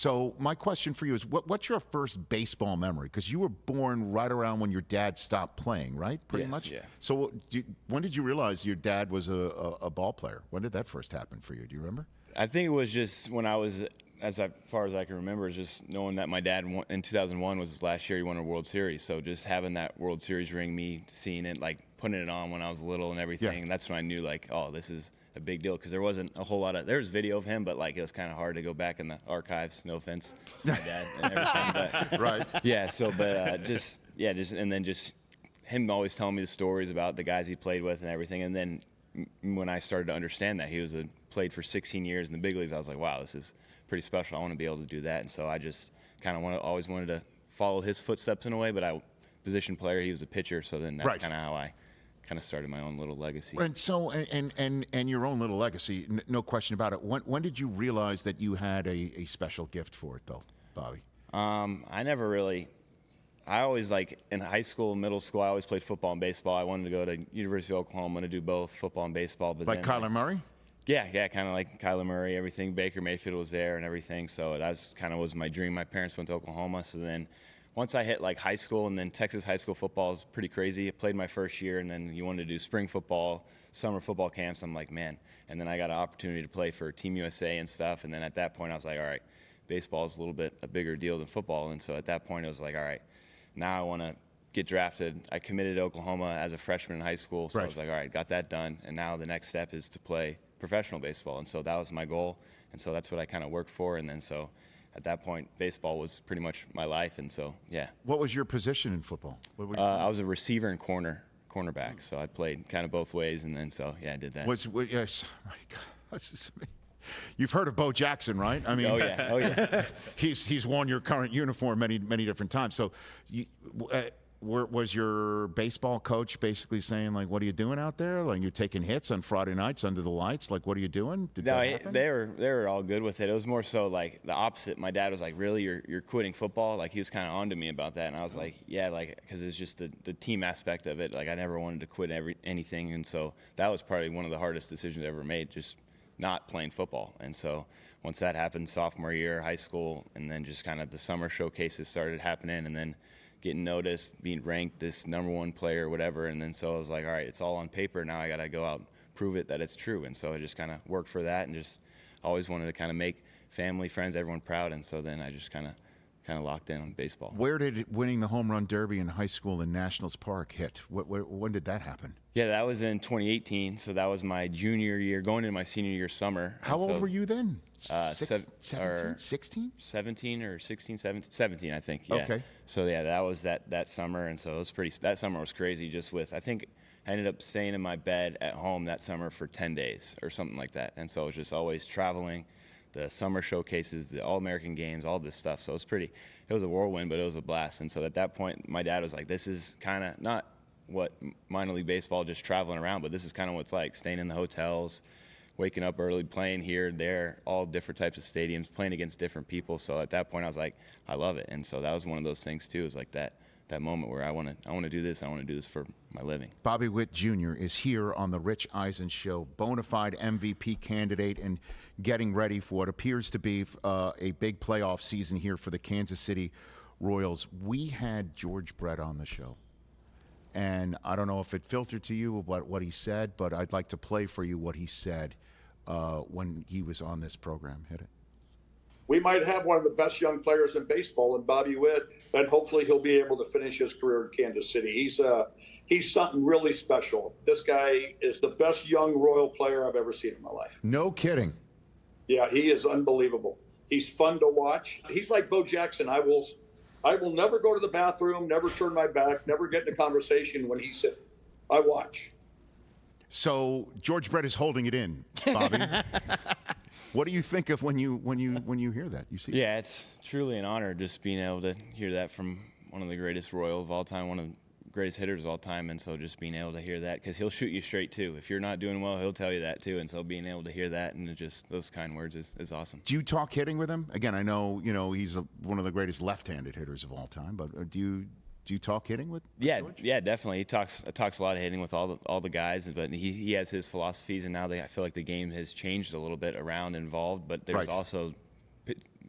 So my question for you is, what's your first baseball memory? Because you were born right around when your dad stopped playing, right? Pretty much. Yeah. So when did you realize your dad was a ball player? When did that first happen for you? Do you remember? I think it was just when I was, far as I can remember, is just knowing that my dad in 2001 was his last year. He won a World Series. So just having that World Series ring, me seeing it, like putting it on when I was little and everything. Yeah. That's when I knew, like, oh, this is a big deal, because there wasn't a whole lot of, there was video of him, but like it was kind of hard to go back in the archives. No offense to my dad and everything, but Right. yeah. So, but just and then just him always telling me the stories about the guys he played with and everything. And then when I started to understand that he played for 16 years in the big leagues, I was like, wow, this is pretty special. I want to be able to do that. And so I just kind of always wanted to follow his footsteps in a way. But position player, he was a pitcher, so then that's kind of how I kind of started my own little legacy. And so, and your own little legacy, no question about it. When did you realize that you had a special gift for it, though, Bobby? I never really. I always, like, in high school, middle school, I always played football and baseball. I wanted to go to University of Oklahoma to do both football and baseball. But like Kyler Murray? Yeah, kind of like Kyler Murray. Everything. Baker Mayfield was there and everything. So that's kind of was my dream. My parents went to Oklahoma, so then. Once I hit like high school, and then Texas high school football is pretty crazy. I played my first year, and then you wanted to do spring football, summer football camps. I'm like, man. And then I got an opportunity to play for Team USA and stuff. And then at that point, I was like, all right, baseball is a little bit a bigger deal than football. And so at that point, it was like, all right, now I want to get drafted. I committed to Oklahoma as a freshman in high school. So I was like, all right, got that done. And now the next step is to play professional baseball. And so that was my goal. And so that's what I kind of worked for. And then so at that point, baseball was pretty much my life, and so, yeah. What was your position in football? I was a receiver and cornerback, so I played kind of both ways, and then so, yeah, I did that. Yes, oh my God, that's just, you've heard of Bo Jackson, right? I mean, oh yeah. He's worn your current uniform many different times. So, was your baseball coach basically saying, like, what are you doing out there? Like, you're taking hits on Friday nights under the lights? Like, what are you doing? They were all good with it. It was more so like the opposite. My dad was like, really, you're quitting football? Like, he was kind of on to me about that, and I was like, yeah, like, because it's just the team aspect of it. Like, I never wanted to quit anything, and so that was probably one of the hardest decisions I ever made, just not playing football. And so once that happened, sophomore year, high school, and then just kind of the summer showcases started happening, and then getting noticed, being ranked this #1 player, whatever. And then so I was like, all right, it's all on paper. Now I got to go out and prove it that it's true. And so I just kind of worked for that, and just always wanted to kind of make family, friends, everyone proud. And so then I just kind of locked in on baseball. Where did winning the home run derby in high school in Nationals Park hit? When did that happen? Yeah, that was in 2018. So that was my junior year, going into my senior year summer. How old were you then? 17? 17 or 16, 17, I think. Yeah. Okay. So yeah, that was that summer, and so it was that summer was crazy. Just with, I think I ended up staying in my bed at home that summer for 10 days or something like that. And so it was just always traveling, the summer showcases, the All-American games, all this stuff. So it was a whirlwind, but it was a blast. And so at that point, my dad was like, this is kind of not what minor league baseball, just traveling around, but this is kind of what it's like, staying in the hotels, waking up early, playing here, there, all different types of stadiums, playing against different people. So at that point, I was like, I love it. And so that was one of those things too. It was like that moment where I want to do this. I want to do this for my living. Bobby Witt, Jr. is here on the Rich Eisen Show, bona fide MVP candidate, and getting ready for what appears to be a big playoff season here for the Kansas City Royals. We had George Brett on the show, and I don't know if it filtered to you what he said, but I'd like to play for you what he said when he was on this program. Hit it. We might have one of the best young players in baseball in Bobby Witt, and hopefully he'll be able to finish his career in Kansas City. He's something really special. This guy is the best young Royal player I've ever seen in my life. No kidding. Yeah, he is unbelievable. He's fun to watch. He's like Bo Jackson. I will never go to the bathroom, never turn my back, never get in a conversation when he's sitting. I watch. So George Brett is holding it in, Bobby. What do you think of when you hear that? You see? Yeah, it's truly an honor just being able to hear that from one of the greatest Royal of all time, one of the greatest hitters of all time, and so just being able to hear that, because he'll shoot you straight too. If you're not doing well, he'll tell you that too, and so being able to hear that and just those kind words is awesome. Do you talk hitting with him? Again, I know he's one of the greatest left-handed hitters of all time, but do you talk hitting with George? Yeah, definitely. He talks a lot of hitting with all the guys, but he has his philosophies, and now I feel like the game has changed a little bit around involved, but there's also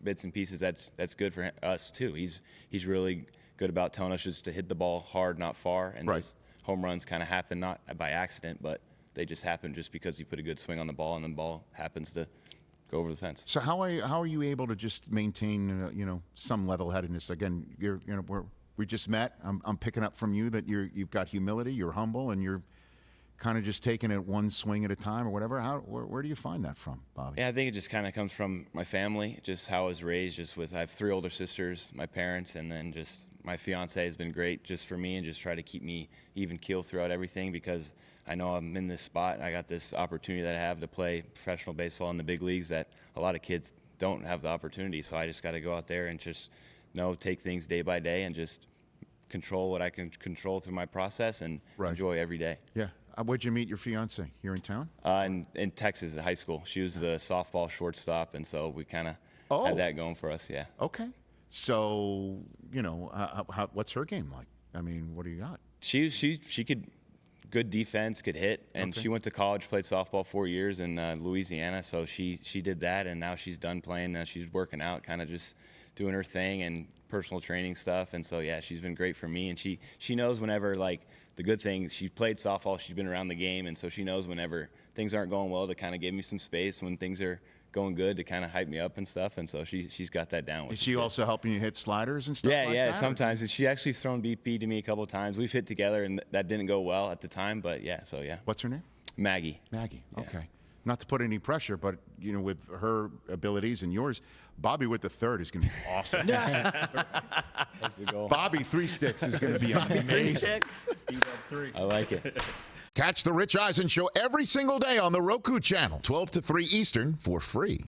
bits and pieces, that's good for us too. He's really good about telling us just to hit the ball hard, not far, and just home runs kind of happen not by accident, but they just happen just because you put a good swing on the ball and the ball happens to go over the fence. So how are you able to just maintain some level-headedness? Again, we just met. I'm picking up from you that you've got humility, you're humble, and you're kind of just taking it one swing at a time or whatever. Where do you find that from, Bobby? Yeah, I think it just kind of comes from my family, just how I was raised. I have 3 older sisters, my parents, and then just my fiance has been great just for me and just try to keep me even keel throughout everything, because I know I'm in this spot. I got this opportunity that I have to play professional baseball in the big leagues that a lot of kids don't have the opportunity. So I just got to go out there and just take things day by day and just control what I can control through my process and enjoy every day. Yeah. Where'd you meet your fiance? Here in town? In Texas at high school. She was the softball shortstop, and so we kind of had that going for us. Yeah. Okay. So what's her game like? I mean, what do you got? She could. Good defense, could hit, and she went to college, played softball 4 years in Louisiana, so she did that, and now she's done playing. Now she's working out, kind of just doing her thing and personal training stuff, and so yeah, she's been great for me, and she knows whenever, like, the good thing, she played softball, she's been around the game, and so she knows whenever things aren't going well to kind of give me some space, when things are going good to kind of hype me up and stuff, and so she's got that down. Is she also helping you hit sliders and stuff like that? Yeah, sometimes. And she actually thrown BP to me a couple of times. We've hit together, and that didn't go well at the time, but yeah. What's her name? Maggie. Maggie, Yeah. okay. Not to put any pressure, but, with her abilities and yours, Bobby Witt III is going to be awesome. That's the goal. Bobby 3 Sticks is going to be amazing. I like it. Catch the Rich Eisen Show every single day on the Roku channel, 12 to 3 Eastern, for free.